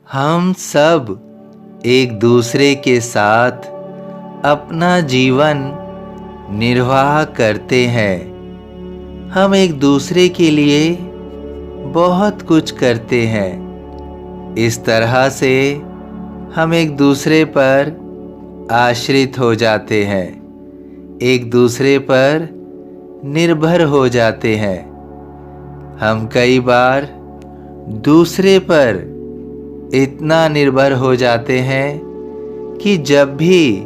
हम सब एक दूसरे के साथ अपना जीवन निर्वाह करते हैं। हम एक दूसरे के लिए बहुत कुछ करते हैं। इस तरह से हम एक दूसरे पर आश्रित हो जाते हैं, एक दूसरे पर निर्भर हो जाते हैं। हम कई बार दूसरे पर इतना निर्भर हो जाते हैं कि जब भी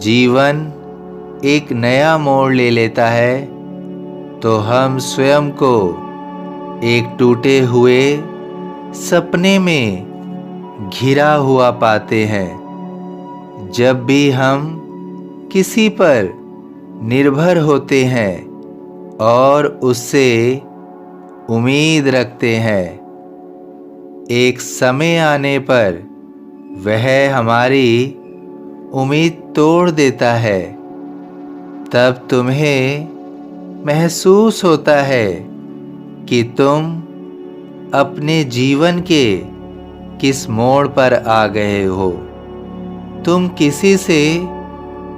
जीवन एक नया मोड़ ले लेता है तो हम स्वयं को एक टूटे हुए सपने में घिरा हुआ पाते हैं। जब भी हम किसी पर निर्भर होते हैं और उससे उम्मीद रखते हैं, एक समय आने पर वह हमारी उम्मीद तोड़ देता है। तब तुम्हें महसूस होता है कि तुम अपने जीवन के किस मोड़ पर आ गए हो। तुम किसी से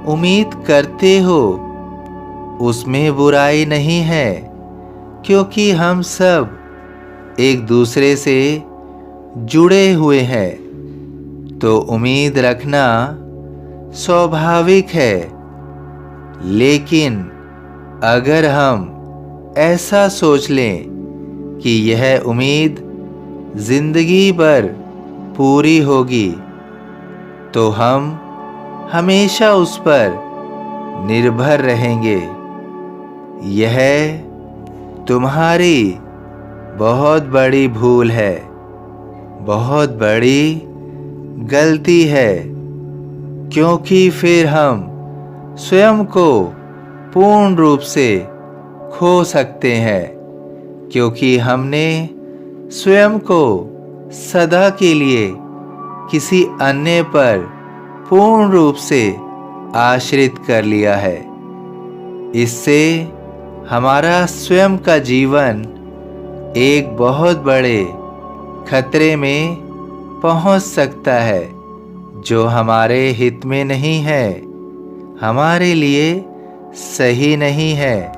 उम्मीद करते हो, उसमें बुराई नहीं है, क्योंकि हम सब एक दूसरे से जुड़े हुए हैं। तो उम्मीद रखना स्वाभाविक है। लेकिन अगर हम ऐसा सोच लें कि यह उम्मीद जिंदगी भर पूरी होगी, तो हम हमेशा उस पर निर्भर रहेंगे। यह तुम्हारी बहुत बड़ी भूल है, बहुत बड़ी गलती है, क्योंकि फिर हम स्वयं को पूर्ण रूप से खो सकते हैं, क्योंकि हमने स्वयं को सदा के लिए किसी अन्य पर पूर्ण रूप से आश्रित कर लिया है। इससे हमारा स्वयं का जीवन एक बहुत बड़े खतरे में पहुंच सकता है, जो हमारे हित में नहीं है, हमारे लिए सही नहीं है,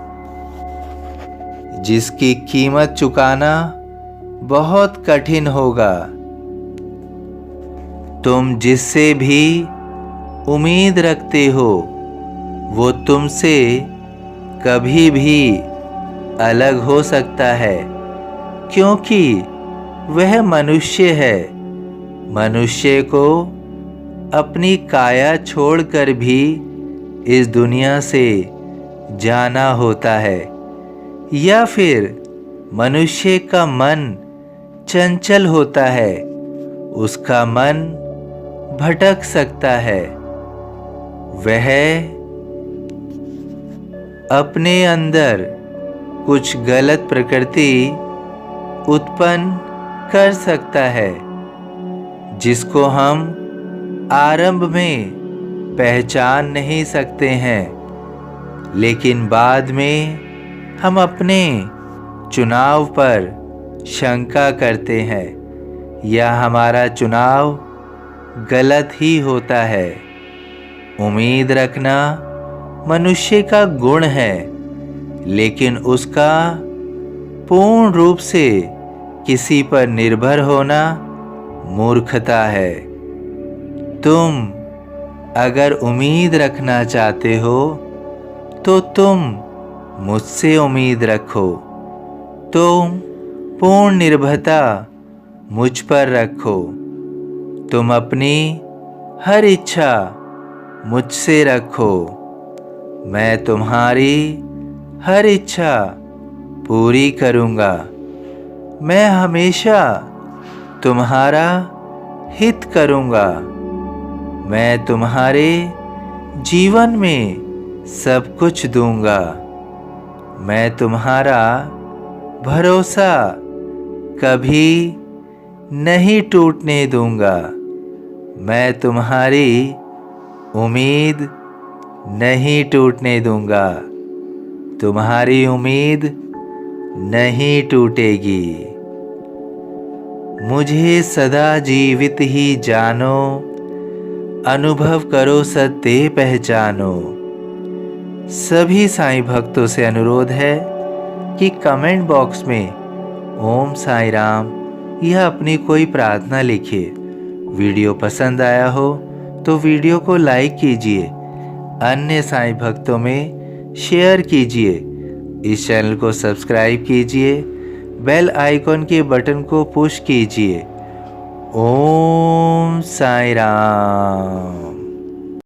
जिसकी कीमत चुकाना बहुत कठिन होगा। तुम जिससे भी उम्मीद रखते हो वो तुमसे कभी भी अलग हो सकता है, क्योंकि वह मनुष्य है। मनुष्य को अपनी काया छोड़कर भी इस दुनिया से जाना होता है, या फिर मनुष्य का मन चंचल होता है, उसका मन भटक सकता है। वह अपने अंदर कुछ गलत प्रकृति उत्पन्न कर सकता है, जिसको हम आरंभ में पहचान नहीं सकते हैं, लेकिन बाद में हम अपने चुनाव पर शंका करते हैं, या हमारा चुनाव गलत ही होता है। उम्मीद रखना मनुष्य का गुण है, लेकिन उसका पूर्ण रूप से किसी पर निर्भर होना मूर्खता है। तुम अगर उम्मीद रखना चाहते हो तो तुम मुझसे उम्मीद रखो। तुम पूर्ण निर्भरता मुझ पर रखो। तुम अपनी हर इच्छा मुझसे रखो। मैं तुम्हारी हर इच्छा पूरी करूँगा। मैं हमेशा तुम्हारा हित करूँगा। मैं तुम्हारे जीवन में सब कुछ दूँगा। मैं तुम्हारा भरोसा कभी नहीं टूटने दूँगा। मैं तुम्हारी उम्मीद नहीं टूटने दूँगा। तुम्हारी उम्मीद नहीं टूटेगी। मुझे सदा जीवित ही जानो, अनुभव करो सत्य पहचानो। सभी साईं भक्तों से अनुरोध है कि कमेंट बॉक्स में ओम साईं राम या अपनी कोई प्रार्थना लिखिए। वीडियो पसंद आया हो तो वीडियो को लाइक कीजिए, अन्य साईं भक्तों में शेयर कीजिए, इस चैनल को सब्सक्राइब कीजिए, बेल आइकॉन के बटन को पुश कीजिए। ओम साईं राम।